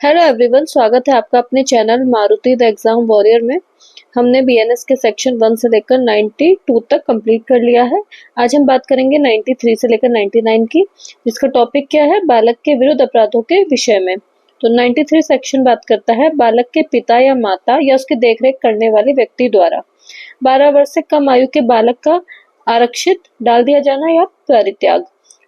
Hello everyone, स्वागत है आपका अपने channel Maruti the exam warrior में। हमने बीएनएस के सेक्शन 1 से लेकर 92 तक कंप्लीट कर लिया है। आज हम बात करेंगे 93 से लेकर 99 की, जिसका टॉपिक क्या है, बालक के विरुद्ध अपराधों के विषय में। तो 93 सेक्शन बात करता है बालक के पिता या माता या उसकी देखरेख करने वाले व्यक्ति द्वारा 12 वर्ष से कम आयु के बालक का आरक्षित डाल दिया जाना या परित्याग।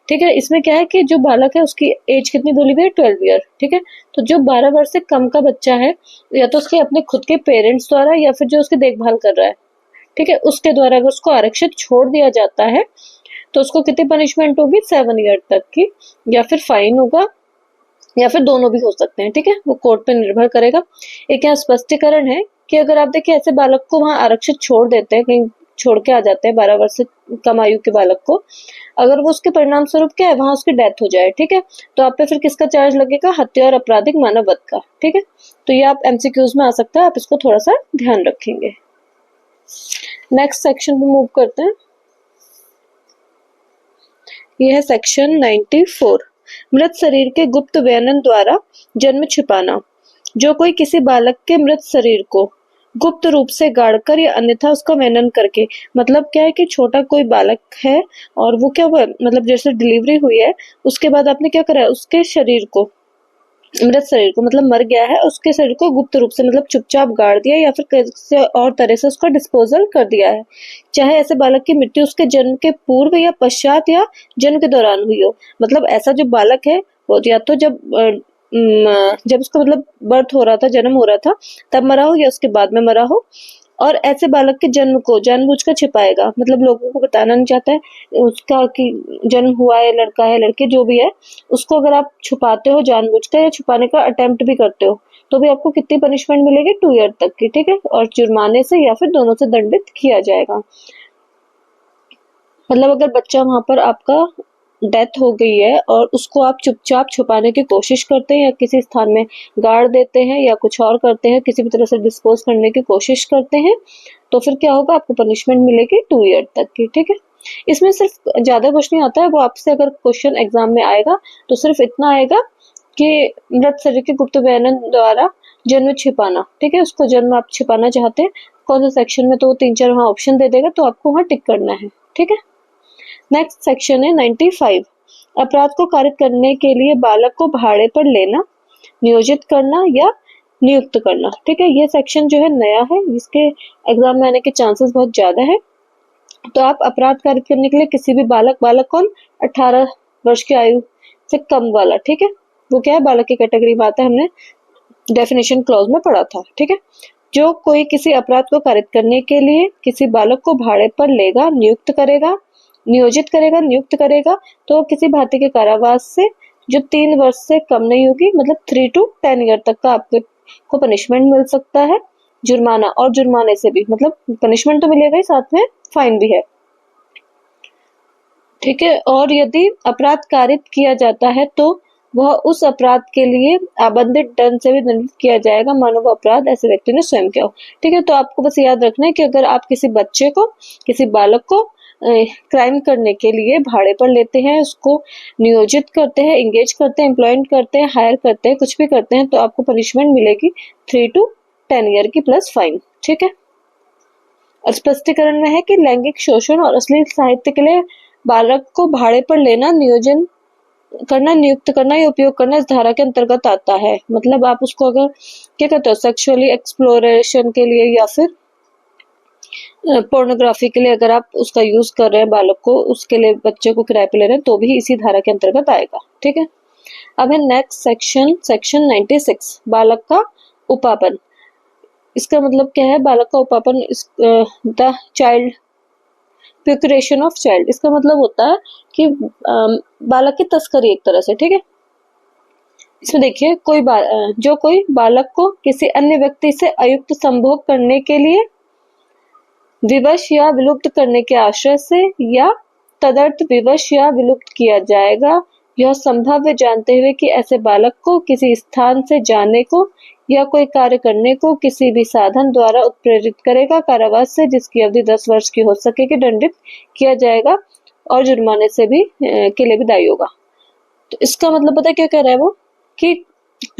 ठीक है, इसमें क्या है कि जो बालक है उसकी एज कितनी बोली हुई है, 12 ईयर। ठीक है, तो जो 12 वर्ष से कम का बच्चा है, या तो उसके अपने खुद के पेरेंट्स द्वारा या फिर जो उसकी देखभाल कर रहा है, ठीक है, उसके द्वारा अगर उसको आरक्षित छोड़ दिया जाता है तो उसको कितनी पनिशमेंट होगी, 7 ईयर तक की, या फिर फाइन होगा, या फिर दोनों भी हो सकते हैं। ठीक है, वो कोर्ट पे निर्भर करेगा। एक यहाँ स्पष्टीकरण है कि अगर आप देखिए ऐसे बालक को वहां आरक्षित छोड़ देते हैं, कहीं छोड़ के आ जाते हैं 12 वर्ष से कम आयु के बालक को, अगर वो उसके परिणाम स्वरूप क्या है वहां उसकी डेथ हो जाए, ठीक है, तो आप पे फिर किसका चार्ज लगेगा, हत्या और आपराधिक मानव वध का। ठीक है, तो ये आप एमसीक्यूज में आ सकता है, आप इसको थोड़ा सा ध्यान रखेंगे। नेक्स्ट सेक्शन पे मूव करते हैं। यह है सेक्शन 94, मृत शरीर के गुप्त व्ययन द्वारा जन्म छिपाना। जो कोई किसी बालक के मृत शरीर को गुप्त रूप से गाड़कर या अन्यथा उसका वेनन करके, मतलब क्या है कि छोटा कोई बालक है और वो क्या हुआ, मतलब जैसे डिलीवरी हुई है उसके बाद आपने क्या करा है, उसके शरीर को, मृत शरीर को मतलब मर गया है, उसके शरीर को गुप्त रूप से मतलब चुपचाप गाड़ दिया या फिर किसी और तरह से उसका डिस्पोजल कर दिया है। चाहे ऐसे बालक की मृत्यु उसके जन्म के पूर्व या पश्चात या जन्म के दौरान हुई हो। मतलब ऐसा जो बालक है वो या तो जब उसका मतलब बर्थ हो रहा था, जन्म हो रहा था तब मरा हो, या उसके बाद में मरा हो। और ऐसे बालक के जन्म को जानबूझकर छिपाएगा, मतलब लोगों को बताना नहीं चाहता है उसका कि जन्म हुआ है, लड़का है लड़की जो भी है, उसको अगर आप छुपाते हो जानबूझकर या छुपाने का अटेम्प्ट भी करते हो तो भी आपको कितनी पनिशमेंट मिलेगी, 2 ईयर तक की। ठीक है, और जुर्माने से या फिर दोनों से दंडित किया जाएगा। मतलब अगर बच्चा वहां पर आपका डेथ हो गई है और उसको आप चुपचाप छुपाने की कोशिश करते हैं या किसी स्थान में गाड़ देते हैं या कुछ और करते हैं, किसी भी तरह से डिस्पोज करने की कोशिश करते हैं, तो फिर क्या होगा, आपको पनिशमेंट मिलेगी 2 ईयर तक की। ठीक है, इसमें सिर्फ ज्यादा कुछ नहीं आता है, वो आपसे अगर क्वेश्चन एग्जाम में आएगा तो सिर्फ इतना आएगा कि मृत शरीर के गुप्त व्ययन द्वारा जन्म छिपाना। ठीक है, उसको जन्म आप छिपाना चाहते हैं कौन सा सेक्शन में, तो 3-4 वहां ऑप्शन दे देगा, तो आपको वहां टिक करना है। ठीक है, नेक्स्ट सेक्शन है 95, अपराध को कारित करने के लिए बालक को भाड़े पर लेना, नियोजित करना या नियुक्त करना। ठीक है, ये सेक्शन जो है नया है, इसके एग्जाम में आने के चांसेस बहुत ज्यादा है। तो आप अपराध कारित करने के लिए किसी भी बालक कौन, 18 वर्ष की आयु से कम वाला, ठीक है, वो क्या है, बालक की कैटेगरी में आता है, हमने डेफिनेशन क्लॉज में पढ़ा था। ठीक है, जो कोई किसी अपराध को कारित करने के लिए किसी बालक को भाड़े पर लेगा, नियुक्त करेगा, नियोजित करेगा, नियुक्त करेगा, तो किसी भारतीय के कारावास से जो 3 वर्ष से कम नहीं होगी, मतलब 3 to 10 ईयर तक का आपको पनिशमेंट मिल सकता है। जुर्माना, और जुर्माने से भी, मतलब पनिशमेंट तो मिलेगा ही, साथ में फाइन भी है। ठीक है, और यदि अपराध कारित किया जाता है तो वह उस अपराध के लिए आबंधित दंड से भी दंडित किया जाएगा, मानो वह अपराध ऐसे व्यक्ति ने स्वयं किया हो। ठीक है, तो आपको बस याद रखना है कि अगर आप किसी बच्चे को, किसी बालक को क्राइम करने के लिए भाड़े पर लेते हैं, उसको नियोजित करते हैं, एंगेज करते हैं, एम्प्लॉयमेंट करते हैं, हायर करते हैं, कुछ भी करते हैं, तो आपको पनिशमेंट मिलेगी 3 to 10 ईयर की प्लस फाइन। ठीक है, और स्पष्टीकरण में है कि लैंगिक शोषण और अश्लील साहित्य के लिए बालक को भाड़े पर लेना, नियोजन करना, नियुक्त करना या उपयोग करना इस धारा के अंतर्गत आता है। मतलब आप उसको अगर क्या कहते हो, सेक्सुअली एक्सप्लोरेशन के लिए या फिर पोर्नोग्राफी के लिए अगर आप उसका यूज कर रहे हैं बालक को, उसके लिए बच्चे को किराए पे ले रहे हैं, तो भी इसी धारा के अंतर्गत आएगा। ठीक है, अब है नेक्स्ट सेक्शन, सेक्शन 96, बालक का उपापन। इसका मतलब क्या है, बालक का उपापन, द चाइल्ड प्रोक्यूरेशन ऑफ चाइल्ड, इसका मतलब होता है कि बालक की तस्करी एक तरह से। ठीक है, इसमें देखिए जो कोई बालक को किसी अन्य व्यक्ति से अयुक्त संभोग करने के लिए विवश या विलुप्त करने के आश्रय से या तदर्थ विवश या विलुप्त किया जाएगा, यह संभव है जानते हुए कि ऐसे बालक को किसी स्थान से जाने को या कोई कार्य करने को किसी भी साधन द्वारा उत्प्रेरित करेगा, कारावास से जिसकी अवधि 10 वर्ष की हो सकेगी दंडित किया जाएगा और जुर्माने से भी के लिए भी दायी होगा। तो इसका मतलब पता है क्या कह रहा है वो, कि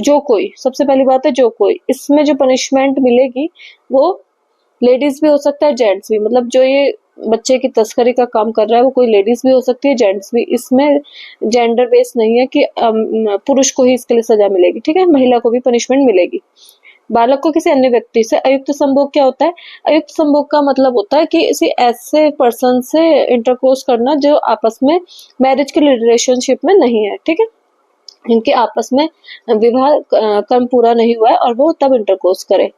जो कोई, सबसे पहली बात है जो कोई, इसमें जो पनिशमेंट मिलेगी वो लेडीज भी हो सकता है, जेंट्स भी। मतलब जो ये बच्चे की तस्करी का काम कर रहा है वो कोई लेडीज भी हो सकती है, जेंट्स भी। इसमें जेंडर बेस नहीं है कि पुरुष को ही इसके लिए सजा मिलेगी, ठीक है, महिला को भी पनिशमेंट मिलेगी। बालक को किसी अन्य व्यक्ति से अयुक्त संभोग क्या होता है? अयुक्त संभोग का मतलब होता है कि किसी ऐसे पर्सन से इंटरकोर्स करना जो आपस में मैरिज के रिलेशनशिप में नहीं है, ठीक है, इनके आपस में विवाह कर्म पूरा नहीं हुआ है और वो तब इंटरकोर्स करे।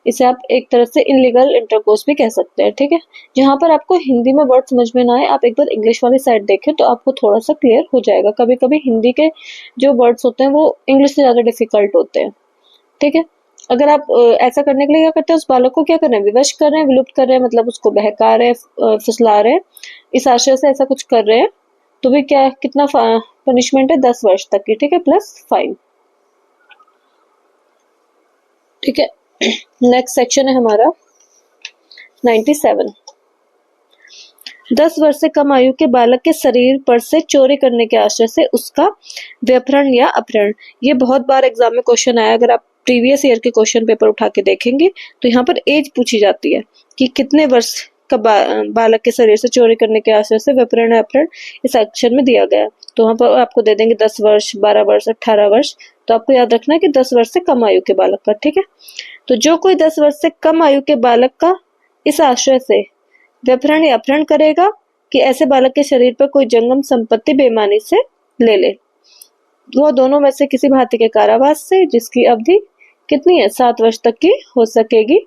इसे आप एक तरह से इनलीगल इंटरकोर्स भी कह सकते हैं, ठीक है। जहां पर आपको हिंदी में वर्ड समझ में ना आए, आप एक बार इंग्लिश वाली साइड देखें तो आपको थोड़ा सा क्लियर हो जाएगा। कभी कभी हिंदी के जो वर्ड्स होते हैं वो इंग्लिश से ज्यादा डिफिकल्ट होते हैं, ठीक है। अगर आप ऐसा करने के लिए क्या करते हैं, उस बालक को क्या कर रहे हैं, विवश कर रहे हैं, विलुप्त कर रहे हैं, मतलब उसको बहका रहे हैं, फुसला रहे हैं, इस आशय से ऐसा कुछ कर रहे हैं, तो भी क्या, कितना पनिशमेंट है, 10 वर्ष तक की, ठीक है, प्लस फाइन, ठीक है। नेक्स्ट सेक्शन है हमारा 97। 10 वर्ष से कम आयु के बालक के शरीर पर से चोरी करने के आशय से उसका व्यपहरण या अपहरण। ये बहुत बार एग्जाम में क्वेश्चन आया, अगर आप प्रीवियस ईयर के क्वेश्चन पेपर उठा के देखेंगे तो यहाँ पर एज पूछी जाती है कि कितने वर्ष का बालक के शरीर से चोरी करने के आशय से व्यपहरण या अपहरण इस सेक्शन में दिया गया है। तो वहां पर आपको दे देंगे 10 वर्ष, 12 वर्ष, 18 वर्ष। तो आपको याद रखना है कि 10 वर्ष से कम आयु के बालक का, ठीक है। तो जो कोई 10 वर्ष से कम आयु के बालक का इस आशय से व्यपहरण या अपहरण करेगा कि ऐसे बालक के शरीर पर कोई जंगम संपत्ति बेईमानी से ले ले, वो दोनों में से किसी भांति के कारावास से, जिसकी अवधि कितनी है, 7 वर्ष तक की हो सकेगी,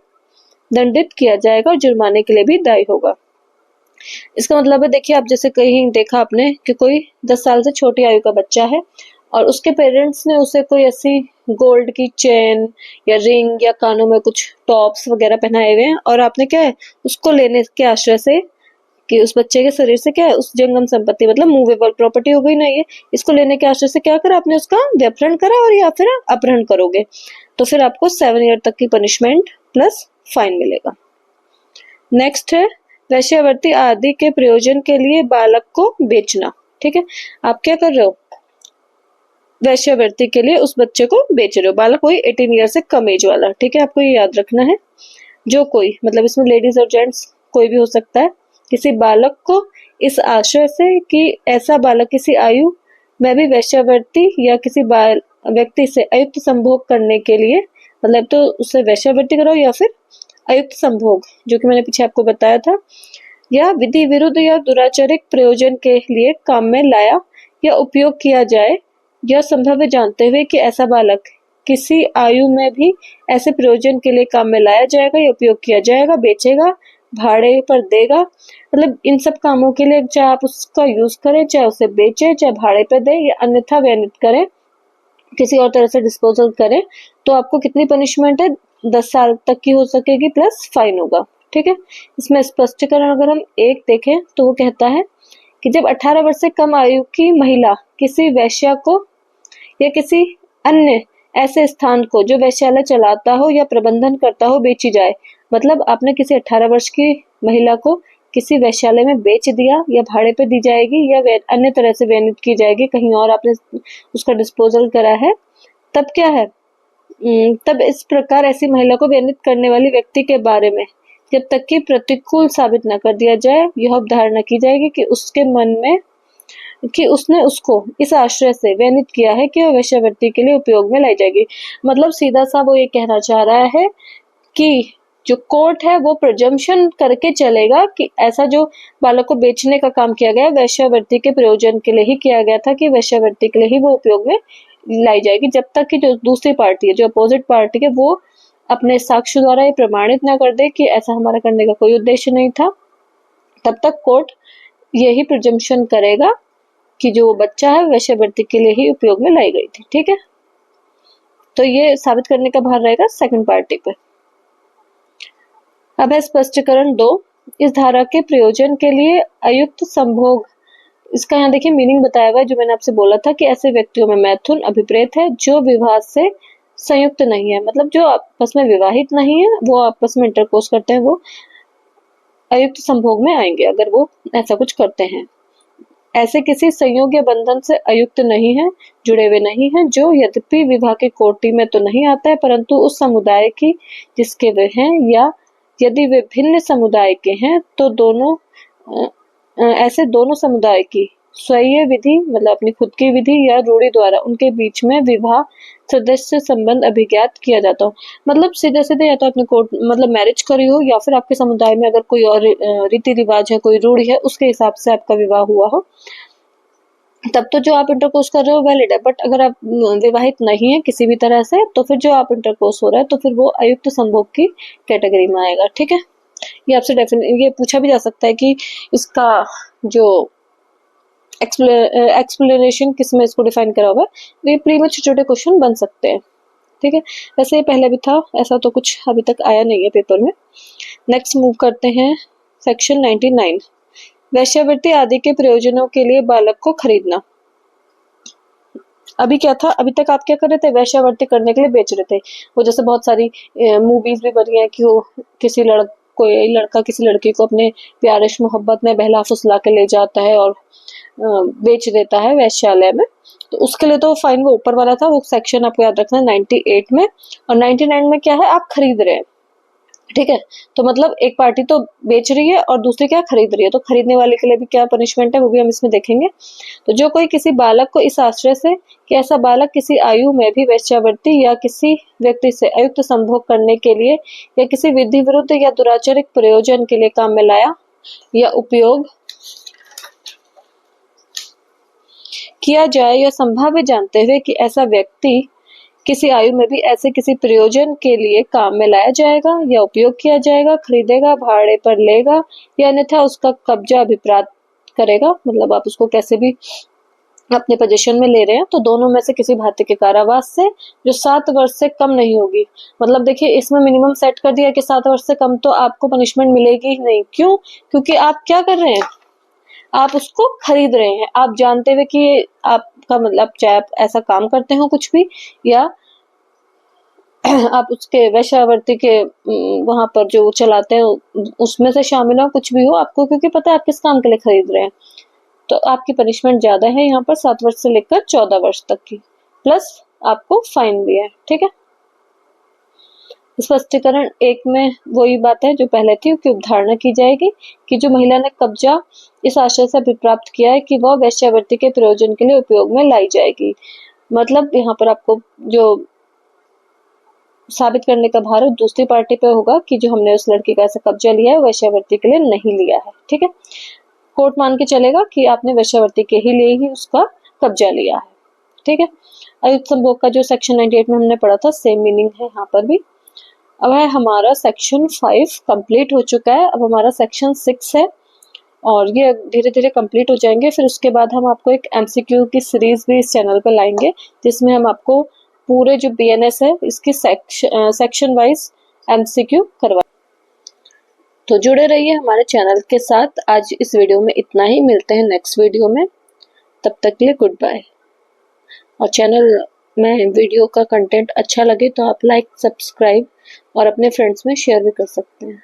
दंडित किया जाएगा और जुर्माने के लिए भी दायी होगा। इसका मतलब है, देखिए आप जैसे कहीं देखा आपने कि कोई 10 साल से छोटी आयु का बच्चा है और उसके पेरेंट्स ने उसे कोई ऐसी गोल्ड की चेन या रिंग या कानों में कुछ टॉप्स वगैरह पहनाए हुए हैं और आपने क्या है, उसको लेने के आश्रय से कि उस बच्चे के शरीर से क्या है, उस जंगम संपत्ति मतलब मूवेबल प्रॉपर्टी हो गई ना ये, इसको लेने के आश्रय से क्या करा आपने, उसका व्यपहरण करा और या फिर अपहरण करोगे, तो फिर आपको 7 ईयर तक की पनिशमेंट प्लस फाइन मिलेगा। नेक्स्ट है वैश्यावृत्ति आदि के प्रयोजन के लिए बालक को बेचना, ठीक है। आप क्या कर रहे हो, वैश्यावृत्ति के लिए उस बच्चे को बेच रहे हो, बालक कोई 18 ईयर से कम एज वाला, ठीक है, आपको ये याद रखना है। जो कोई, मतलब इसमें लेडीज और जेंट्स कोई भी हो सकता है, किसी बालक को इस आशय से कि ऐसा बालक किसी आयु में भी वैश्यावृत्ति या किसी व्यक्ति से अयुक्त संभोग करने के लिए, मतलब तो उसे वैश्यावृत्ति करो या फिर अयुक्त संभोग, जो कि मैंने पीछे आपको बताया था, या विधि विरुद्ध या दुराचारिक प्रयोजन के लिए काम में लाया या उपयोग किया जाए, यह संभव है जानते हुए कि ऐसा बालक किसी आयु में भी ऐसे प्रयोजन के लिए काम में लाया जाएगा या उपयोग किया जाएगा, बेचेगा, भाड़े पर देगा, मतलब इन सब कामों के लिए चाहे आप उसका यूज करें, चाहे उसे बेचे, चाहे भाड़े पर दे या अन्यथा व्यनित करें, किसी और तरह से डिस्पोजल करें, तो आपको कितनी पनिशमेंट है, 10 साल तक की हो सकेगी प्लस फाइन होगा, ठीक है। इसमें स्पष्टीकरण अगर हम एक देखें तो वो कहता है कि जब 18 वर्ष से कम आयु की महिला किसी वैश्या को या किसी अन्य ऐसे स्थान को जो वैश्यालय चलाता हो या प्रबंधन करता हो बेची जाए, मतलब आपने किसी 18 वर्ष की महिला को किसी वैश्यालय में बेच दिया या भाड़े पे दी जाएगी या अन्य तरह से व्यनित की जाएगी, कहीं और आपने उसका डिस्पोजल करा है, तब क्या है, तब इस प्रकार ऐसी महिला को व्यनित करने वाली व्यक्ति के बारे में जब तक कि प्रतिकूल साबित न कर दिया जाए, यह अवधारणा की जाएगी कि उसके मन में कि उसने उसको इस आश्रय से व्यनित किया है कि वह वैश्यावृत्ति के लिए उपयोग में लाई जाएगी। मतलब सीधा सा वो ये कहना चाह रहा है कि जो कोर्ट है वो प्रजम्पशन करके चलेगा कि ऐसा जो बालक को बेचने का काम किया गया वैश्यावृत्ति के प्रयोजन के लिए ही किया गया था, कि वैश्यावृत्ति के लिए ही वो उपयोग में लाई जाएगी, जब तक कि जो दूसरी पार्टी है, जो अपोजिट पार्टी है, वो अपने साक्ष्य द्वारा ये प्रमाणित ना कर दे कि ऐसा हमारा करने का कोई उद्देश्य नहीं था, तब तक कोर्ट यही प्रजम्पशन करेगा कि जो बच्चा है वैश्यावृत्ति के लिए ही उपयोग में लाई गई थी, ठीक है। तो ये साबित करने का भार रहेगा सेकंड पार्टी पे। अब है स्पष्टीकरण 2। इस धारा के प्रयोजन के लिए अयुक्त संभोग, इसका यहाँ देखिए मीनिंग बताया हुआ है, जो मैंने आपसे बोला था कि ऐसे व्यक्तियों में मैथुन अभिप्रेत है जो विवाह से संयुक्त नहीं है, मतलब जो आपस में विवाहित नहीं है, वो आपस में इंटरकोर्स करते हैं, वो अयुक्त संभोग में आएंगे अगर वो ऐसा कुछ करते हैं। ऐसे किसी संयोग या बंधन से अयुक्त नहीं है, जुड़े हुए नहीं हैं, जो यद्यपि विवाह की कोटि में तो नहीं आता है, परंतु उस समुदाय की जिसके वे हैं, या यदि वे भिन्न समुदाय के हैं तो दोनों ऐसे दोनों समुदाय की स्वयं विधि मतलब अपनी खुद की विधि या रूढ़ि द्वारा उनके बीच में विवाह सदस्य संबंध अभिज्ञात किया जाता हो। मतलब सीधे सीधे या तो आपने कोर्ट मतलब मैरिज करी हो, या फिर आपके समुदाय में अगर कोई और रीति रिवाज है, कोई रूढ़ी है, उसके हिसाब से आपका विवाह हुआ हो, तब तो जो आप इंटरकोर्स कर रहे हो वैलिड है। बट अगर आप विवाहित नहीं है किसी भी तरह से, तो फिर जो आप इंटरकोर्स हो रहा है तो फिर वो अयुक्त संभोग की कैटेगरी में आएगा। ठीक है, ये आपसे डेफिनेट ये पूछा भी जा सकता है कि इसका जो एक्सप्लेनेशन किस में इसको डिफाइन करा हुआ है। ये प्री में छोटे छोटे क्वेश्चन बन सकते हैं। ठीक है, वैसे पहले भी था, ऐसा तो कुछ अभी तक आया नहीं है पेपर में। नेक्स्ट मूव करते हैं सेक्शन 99, वैश्यावृत्ति आदि के प्रयोजनों के लिए बालक को खरीदना। अभी क्या था, अभी तक आप क्या कर रहे थे, वैश्यावृत्ति करने के लिए बेच रहे थे। वो जैसे बहुत सारी मूवीज भी बनी है कि वो कोई लड़का किसी लड़की को अपने प्यारिश मोहब्बत में बहला फुसला के ले जाता है और बेच देता है वैश्यालय में। तो उसके लिए तो फाइन वो ऊपर वाला था, वो सेक्शन आपको याद रखना है 98 में। और 99 में क्या है, आप खरीद रहे हैं। ठीक है, तो मतलब एक पार्टी तो बेच रही है और दूसरी क्या खरीद रही है, तो खरीदने वाले के लिए भी क्या पनिशमेंट है वो भी हम इसमें देखेंगे। तो जो कोई किसी बालक को इस आश्रय से कि ऐसा बालक किसी आयु में भी वैश्यावृत्ति या किसी व्यक्ति से अयुक्त संभोग करने के लिए या किसी विधि विरुद्ध या दुराचारिक प्रयोजन के लिए काम में लाया या उपयोग किया जाए, या संभाव्य जानते हुए कि ऐसा व्यक्ति किसी आयु में भी ऐसे किसी प्रयोजन के लिए काम में लाया जाएगा या उपयोग किया जाएगा, खरीदेगा, भाड़े पर लेगा या अन्यथा उसका कब्जा अभिप्राप्त करेगा, मतलब आप उसको कैसे भी अपने पोजीशन में ले रहे हैं, तो दोनों में से किसी भांति के कारावास से जो 7 वर्ष से कम नहीं होगी। मतलब देखिए इसमें मिनिमम सेट कर दिया कि 7 वर्ष से कम तो आपको पनिशमेंट मिलेगी ही नहीं। क्यों? क्योंकि आप क्या कर रहे हैं, आप उसको खरीद रहे हैं, आप जानते हुए कि आपका मतलब चाहे आप ऐसा काम करते हो कुछ भी, या आप उसके वैश्यावृत्ति के वहां पर जो चलाते हैं उसमें से शामिल हो, कुछ भी हो, आपको क्योंकि पता है आप किस काम के लिए खरीद रहे हैं, तो आपकी पनिशमेंट ज्यादा है यहाँ पर 7 वर्ष से लेकर 14 वर्ष तक की, प्लस आपको फाइन भी है। ठीक है, स्पष्टीकरण 1 में वही बात है जो पहले थी कि उपधारणा की जाएगी कि जो महिला ने कब्जा इस आशय से अभिप्राप्त किया है कि वह वैश्यावृत्ति के प्रयोजन के लिए उपयोग में लाई जाएगी। मतलब यहाँ पर आपको जो साबित करने का भार दूसरी पार्टी पे होगा कि जो हमने उस लड़की का ऐसा कब्जा लिया है वैश्यावृत्ति के लिए नहीं लिया है। ठीक है, कोर्ट मान के चलेगा कि आपने वैश्यावृत्ति के ही लिए ही उसका कब्जा लिया है। ठीक है, अयुक्त संभोग का जो सेक्शन 98 में हमने पढ़ा था सेम मीनिंग है यहाँ पर भी। अब है हमारा सेक्शन 5 कंप्लीट हो चुका है, अब हमारा सेक्शन 6 है और ये धीरे धीरे कंप्लीट हो जाएंगे। फिर उसके बाद हम आपको एक MCQ की सीरीज भी इस चैनल पर लाएंगे जिसमें हम आपको पूरे जो BNS है इसकी सेक्शन वाइज MCQ करवा। तो जुड़े रहिए हमारे चैनल के साथ। आज इस वीडियो में इतना ही, मिलते हैं नेक्स्ट वीडियो में, तब तक के लिए गुड बाय। और चैनल में वीडियो का कंटेंट अच्छा लगे तो आप लाइक, सब्सक्राइब और अपने फ्रेंड्स में शेयर भी कर सकते हैं।